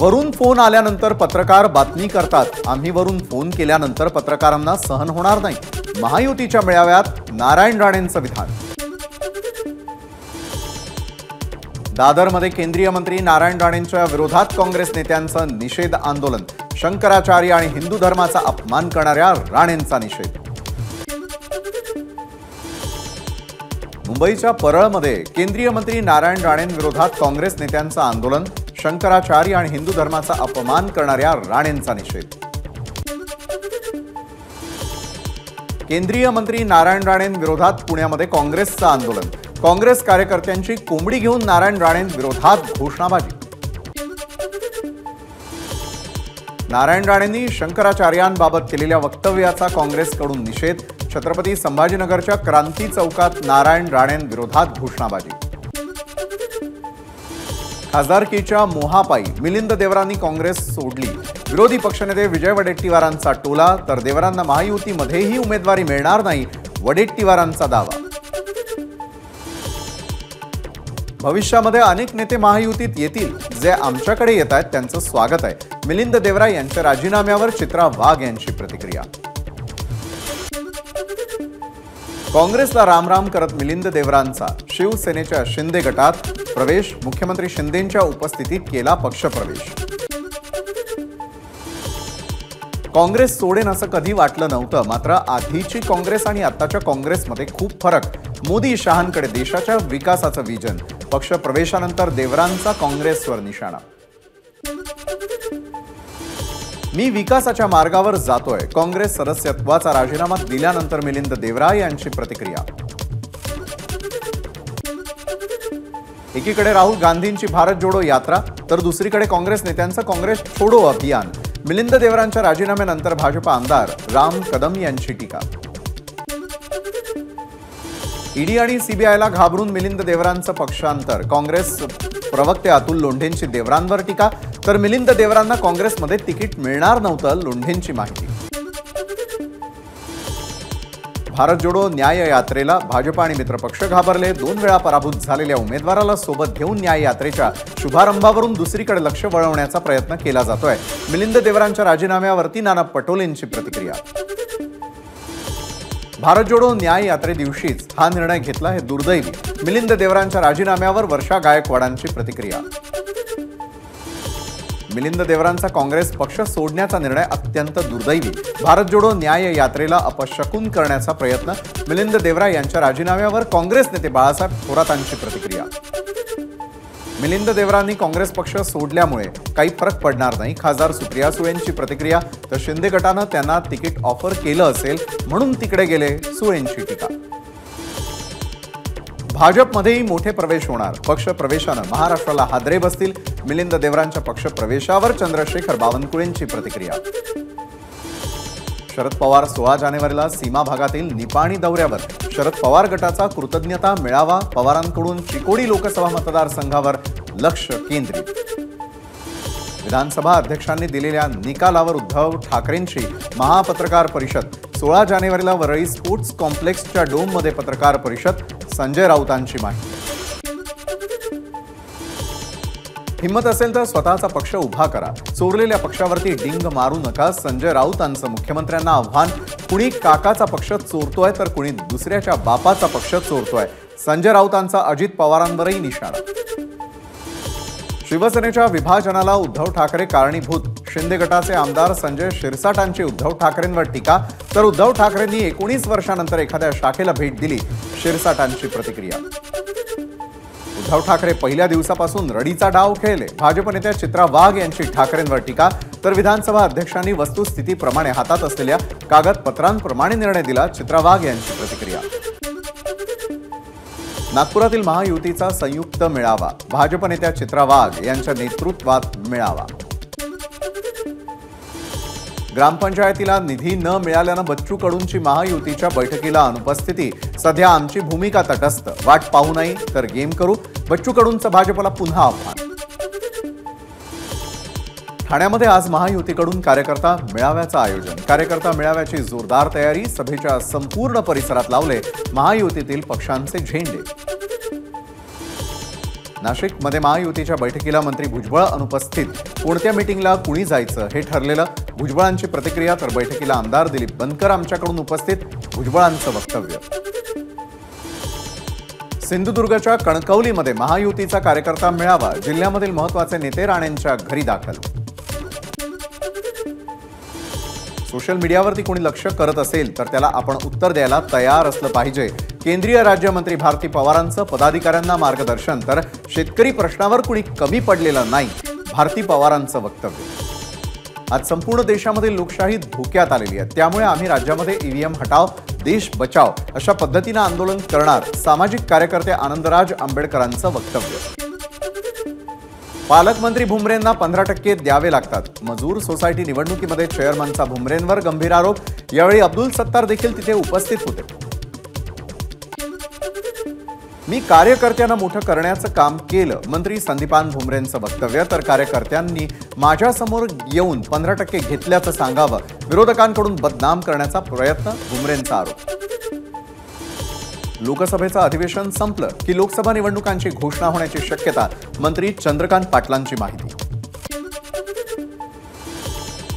वरून फोन आल्यानंतर पत्रकार बातमी करतात। आम्ही वरून फोन केल्यानंतर पत्रकारांना सहन होणार नाही। महायुतीच्या मेळाव्यात नारायण राणेंचं विधान। दादरमध्ये केंद्रीय मंत्री नारायण राणेंच्या विरोधात काँग्रेस नेत्यांचं निषेध आंदोलन। शंकराचार्य आणि हिंदू धर्माचा अपमान करणाऱ्या राणेंचा निषेध। मुंबईच्या परळमध्ये केंद्रीय मंत्री नारायण राणेंविरोधात काँग्रेस नेत्यांचं आंदोलन। शंकराचार्य आणि हिंदू धर्माचा अपमान करणाऱ्या राणेंचा निषेध। केंद्रीय मंत्री नारायण राणेंविरोधात पुण्यामध्ये काँग्रेसचं आंदोलन। काँग्रेस कार्यकर्त्यांची कोंबडी घेऊन नारायण राणेंविरोधात घोषणाबाजी। नारायण राणेंनी शंकराचार्यांबाबत केलेल्या वक्तव्याचा काँग्रेसकडून निषेध। छत्रपती संभाजीनगरच्या क्रांती चौकात नारायण राणेंविरोधात घोषणाबाजी। खासदारकीच्या मोहापायी मिलिंद देवरांनी काँग्रेस सोडली। विरोधी पक्षनेते विजय वडेट्टीवारांचा टोला, तर देवरांना महायुतीमध्येही उमेदवारी मिळणार नाही, वडेट्टीवारांचा दावा। भविष्यामध्ये अनेक नेते महायुतीत येतील, जे आमच्याकडे येत आहेत त्यांचं स्वागत आहे। मिलिंद देवरा यांच्या राजीनाम्यावर चित्रा वाघ यांची प्रतिक्रिया। काँग्रेसला रामराम करत मिलिंद देवरांचा शिवसेनेच्या शिंदे गटात प्रवेश। मुख्यमंत्री शिंदेंच्या उपस्थितीत केला पक्षप्रवेश। काँग्रेस सोडेन असं कधी वाटलं नव्हतं, मात्र आधीची काँग्रेस आणि आताच्या काँग्रेसमध्ये खूप फरक। मोदी शहांकडे देशाच्या विकासाचं विजन। पक्षप्रवेशानंतर देवरांचा काँग्रेसवर निशाणा। मी विकासाच्या मार्गावर जातोय, काँग्रेस सदस्यत्वाचा राजीनामा दिल्यानंतर मिलिंद देवरा यांची प्रतिक्रिया। एकीकडे राहुल गांधींची भारत जोडो यात्रा, तर दुसरीकडे काँग्रेस नेत्यांचं काँग्रेस छोडो अभियान। मिलिंद देवरांच्या राजीनाम्यानंतर भाजप आमदार राम कदम यांची टीका। ईडी आणि सीबीआयला घाबरून मिलिंद देवरांचं पक्षांतर। काँग्रेस प्रवक्ते अतुल लोंढेंची देवरांवर टीका, तर मिलिंद देवरांना काँग्रेसमध्ये तिकीट मिळणार नव्हतं, लोंढेंची माहिती। भारत जोडो न्याय यात्रेला भाजप आणि मित्रपक्ष घाबरले। 2 वेळा पराभूत झालेल्या उमेदवाराला सोबत घेऊन न्याय यात्रेच्या शुभारंभावरून दुसरीकडे लक्ष वळवण्याचा प्रयत्न केला जातोय। मिलिंद देवरांच्या राजीनाम्यावरती नाना पटोलेंची प्रतिक्रिया। भारत जोडो न्याय यात्रे दिवशीच हा निर्णय घेतला हे दुर्दैवी। मिलिंद देवरांच्या राजीनाम्यावर वर्षा गायकवाडांची प्रतिक्रिया। मिलिंद देवरांचा काँग्रेस पक्ष सोडण्याचा निर्णय अत्यंत दुर्दैवी। भारत जोडो न्याय यात्रेला अपशकुन करण्याचा प्रयत्न। मिलिंद देवरा यांच्या राजीनाम्यावर काँग्रेस नेते बाळासाहेब थोरातांची प्रतिक्रिया। मिलिंद देवरांनी काँग्रेस पक्ष सोडल्यामुळे काही फरक पडणार नाही, खासदार सुप्रिया सुळेंची प्रतिक्रिया। तर शिंदे गटानं त्यांना तिकीट ऑफर केलं असेल म्हणून तिकडे गेले, सुळेंची टीका। भाजपमध्येही मोठे प्रवेश होणार, पक्ष प्रवेशानं महाराष्ट्राला हादरे बसतील। मिलिंद देवरांच्या पक्ष प्रवेशावर चंद्रशेखर बावनकुळेंची प्रतिक्रिया। शरद पवार 16 जानेवारीला सीमा भागातील निपाणी दौऱ्यावर। शरद पवार गटाचा कृतज्ञता मेळावा। पवारांकडून चिकोडी लोकसभा मतदारसंघावर लक्ष केंद्रित। विधानसभा अध्यक्षांनी दिलेल्या निकालावर उद्धव ठाकरेंची महापत्रकार परिषद। 16 जानेवारीला वरळी स्पोर्ट्स कॉम्प्लेक्सच्या डोममध्ये पत्रकार परिषद। संजय राऊतांची माहिती। हिम्मत असेल तर स्वतःचा पक्ष उभा करा, चोरलेल्या पक्षावरती डिंग मारू नका। संजय राऊतांचं मुख्यमंत्र्यांना आव्हान। कुणी काकाचा पक्ष चोरतोय तर कुणी दुसऱ्याच्या बापाचा पक्ष चोरतोय। संजय राऊतांचा अजित पवारांवरही निशाणा। शिवसेनेच्या विभाजनाला उद्धव ठाकरे कारणीभूत। शिंदे गटाचे आमदार संजय शिरसाटांची उद्धव ठाकरेंवर टीका, तर उद्धव ठाकरेंनी 19 वर्षांनंतर एखाद्या शाखेला भेट दिली, शिरसाटांची प्रतिक्रिया। उद्धव ठाकरे पहिल्या दिवसापासून रडीचा डाव खेळले। भाजप नेत्या चित्रा वाघ यांची ठाकरेंवर टीका, तर विधानसभा अध्यक्षांनी वस्तुस्थितीप्रमाणे हातात असलेल्या कागदपत्रांप्रमाणे निर्णय दिला, चित्रा वाघ यांची प्रतिक्रिया। नागपुरातील महायुतीचा संयुक्त मेळावा। भाजप नेत्या चित्रा वाघ यांच्या नेतृत्वात मेळावा। ग्रामपंचायतीला निधी न मिळाल्यानं बच्चू कडूंची महायुतीच्या बैठकीला अनुपस्थिती। सध्या आमची भूमिका तटस्थ, वाट पाहू नाही तर गेम करू। बच्चू कडूंचं भाजपला पुन्हा आव्हान। ठाण्यामध्ये आज महायुतीकडून कार्यकर्ता मेळाव्याचं आयोजन। कार्यकर्ता मेळाव्याची जोरदार तयारी। सभेच्या संपूर्ण परिसरात लावले महायुतीतील पक्षांचे झेंडे। नाशिकमध्ये महायुतीच्या बैठकीला मंत्री भुजबळ अनुपस्थित. कोणत्या मीटिंगला कुणी जायचं हे ठरलेलं. भुजबळांची प्रतिक्रिया. तर बैठकीला आमदार दिलीप बनकर आमच्याकडून उपस्थित. भुजबळांचं वक्तव्य. सिंधुदुर्गच्या कणकवलीमध्ये महायुतीचा कार्यकर्ता मेळावा. जिल्ह्यामधील महत्त्वाचे नेते राणेंच्या घरी दाखल. सोशल मीडियावरती कोणी लक्ष करत असेल तर त्याला आपण उत्तर द्यायला तयार असलं पाहिजे. केंद्रीय राज्यमंत्री भारती पवारांचं पदाधिकाऱ्यांना मार्गदर्शन. तर शेतकरी प्रश्नावर कुणी कमी पडलेलं नाही. भारती पवारांचं वक्तव्य. आज संपूर्ण देशामध्ये लोकशाही धोक्यात आलेली आहे. त्यामुळे आम्ही राज्यामध्ये ईव्हीएम हटाव देश बचाव अशा पद्धतीनं आंदोलन करणार. सामाजिक कार्यकर्ते आनंदराज आंबेडकरांचं वक्तव्य. पालकमंत्री भुमरेंना 15% द्यावे लागतात. मजूर सोसायटी निवडणुकीमध्ये चेअरमनचा भुमरेंवर गंभीर आरोप. यावेळी अब्दुल सत्तार देखील तिथे उपस्थित होते. मी कार्यकर्त्यांना मोठं करण्याचं काम केलं. मंत्री संदीपान भुमरेंचं वक्तव्य. तर कार्यकर्त्यांनी माझ्यासमोर येऊन 15% घेतल्याचं सांगावं. विरोधकांकडून बदनाम करण्याचा प्रयत्न. भुमरेंचा आरोप. लोकसभेचं अधिवेशन संपलं की लोकसभा निवडणुकांची घोषणा होण्याची शक्यता. मंत्री चंद्रकांत पाटलांची माहिती.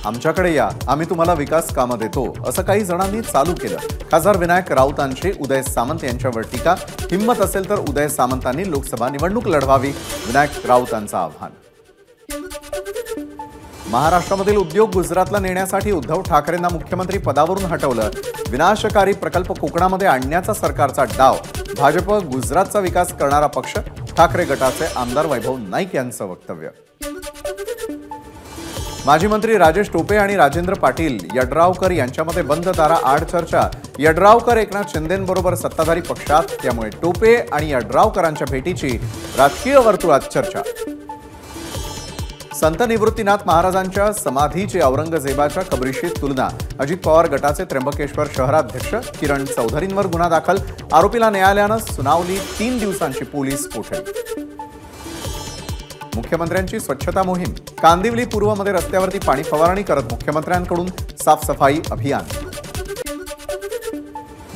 आमच्याकडे या, आम्ही तुम्हाला विकास कामं देतो असं काही जणांनी चालू केलं. खासदार विनायक राऊतांची उदय सामंत यांच्यावर टीका. हिंमत असेल तर उदय सामंतांनी लोकसभा निवडणूक लढवावी. विनायक राऊतांचं आव्हान. महाराष्ट्रामधील उद्योग गुजरातला नेण्यासाठी उद्धव ठाकरेंना मुख्यमंत्री पदावरून हटवलं. विनाशकारी प्रकल्प कोकणामध्ये आणण्याचा सरकारचा डाव. भाजप गुजरातचा विकास करणारा पक्ष. ठाकरे गटाचे आमदार वैभव नाईक यांचं वक्तव्य. माजी मंत्री राजेश टोपे आणि राजेंद्र पाटील यड्रावकर यांच्यामध्ये बंद दाराआड चर्चा. यड्रावकर एकनाथ शिंदेंबरोबर सत्ताधारी पक्षात. त्यामुळे टोपे आणि यड्रावकरांच्या भेटीची राजकीय वर्तुळात चर्चा. संत निवृत्तीनाथ महाराजांच्या समाधीची औरंगजेबाच्या कबरीशी तुलना. अजित पवार गटाचे त्र्यंबकेश्वर शहराध्यक्ष किरण चौधरींवर गुन्हा दाखल. आरोपीला न्यायालयानं सुनावली 3 दिवसांची पोलीस कोठडी. मुख्यमंत्र्यांची स्वच्छता मोहीम. कांदिवली पूर्वमध्ये रस्त्यावरती पाणी फवारणी करत मुख्यमंत्र्यांकडून साफसफाई अभियान.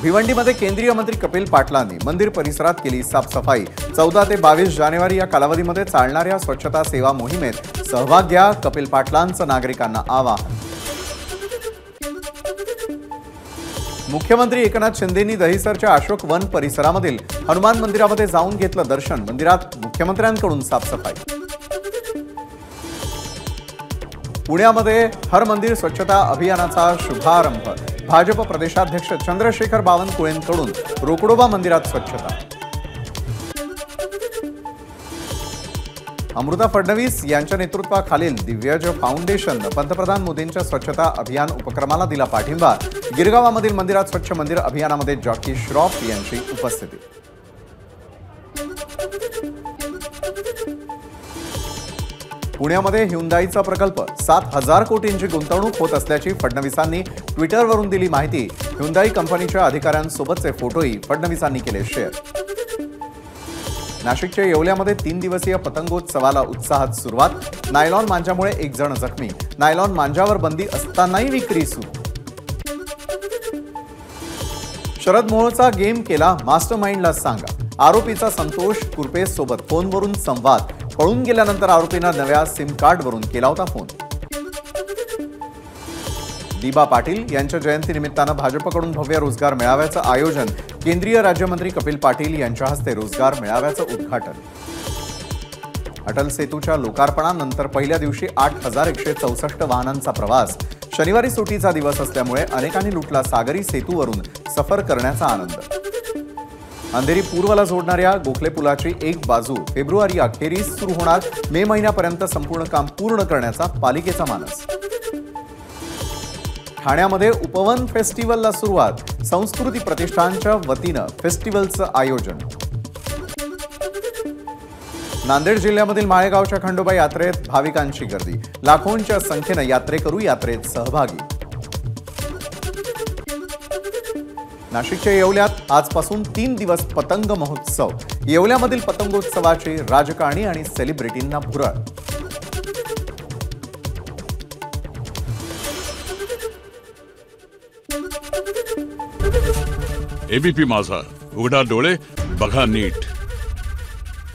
भिवंडीमध्ये केंद्रीय मंत्री कपिल पाटलांनी मंदिर परिसरात केली साफसफाई. 14 ते 22 जानेवारी या कालावधीमध्ये चालणाऱ्या स्वच्छता सेवा मोहिमेत सहभाग घ्या. कपिल पाटलांचं नागरिकांना आवाहन. मुख्यमंत्री एकनाथ शिंदेंनी दहिसरच्या अशोक वन परिसरामधील हनुमान मंदिरामध्ये जाऊन घेतलं दर्शन. मंदिरात मुख्यमंत्र्यांकडून साफसफाई. पुण्यामध्ये हर मंदिर स्वच्छता अभियानाचा शुभारंभ. भाजप प्रदेशाध्यक्ष चंद्रशेखर बावनकुळेंकडून रोकडोबा मंदिरात स्वच्छता. अमृता फडणवीस यांच्या नेतृत्वाखालील दिव्यज फाउंडेशन पंतप्रधान मोदींच्या स्वच्छता अभियान उपक्रमाला दिला पाठिंबा. गिरगावामधील मंदिरात स्वच्छ मंदिर अभियानामध्ये जॉकी श्रॉफ यांची उपस्थिती. पुण्यामध्ये ह्युंदाईचा प्रकल्प. 7,000 कोटींची गुंतवणूक होत असल्याची फडणवीसांनी ट्विटरवरून दिली माहिती. ह्युंदाई कंपनीच्या अधिकाऱ्यांसोबतचे फोटोही फडणवीसांनी केले शेअर. नाशिकच्या येवल्यामध्ये 3 दिवसीय पतंगोत्सवाला उत्साहात सुरुवात. नायलॉन मांजामुळे 1 जण जखमी. नायलॉन मांजावर बंदी असतानाही विक्री सुरू. शरद मोहोळचा गेम केला मास्टरमाइंडला सांगा. आरोपीचा संतोष कुरपेसोबत फोनवरून संवाद. पळून गेल्यानंतर आरोपीनं नव्या सिम कार्डवरून केला होता फोन. दीबा पाटील यांच्या जयंतीनिमित्तानं भाजपकडून भव्य रोजगार मेळाव्याचं आयोजन. केंद्रीय राज्यमंत्री कपिल पाटील यांच्या हस्ते रोजगार मेळाव्याचं उद्घाटन. अटल सेतूच्या लोकार्पणानंतर पहिल्या दिवशी 8,164 वाहनांचा प्रवास. शनिवारी सुट्टीचा दिवस असल्यामुळे अनेकांनी लुटला सागरी सेतूवरून सफर करण्याचा आनंद. अंधेरी पूर्वला जोडणाऱ्या गोखले पुलाची एक बाजू फेब्रुवारी अखेरीस सुरू होणार. मे महिन्यापर्यंत संपूर्ण काम पूर्ण करण्याचा पालिकेचा मानस. ठाण्यामध्ये उपवन फेस्टिवलला सुरुवात. संस्कृती प्रतिष्ठानच्या वतीनं फेस्टिवलचं आयोजन. नांदेड जिल्ह्यामधील माळेगावच्या खंडोबा यात्रेत भाविकांची गर्दी. लाखोंच्या संख्येनं यात्रेकरू यात्रेत सहभागी. नाशिकच्या येवल्यात आजपासून 3 दिवस पतंग महोत्सव. येवल्यामधील पतंगोत्सवाची राजकारणी आणि सेलिब्रिटींना भुरळ. एबीपी माझा, उघडा डोळे बघा नीट.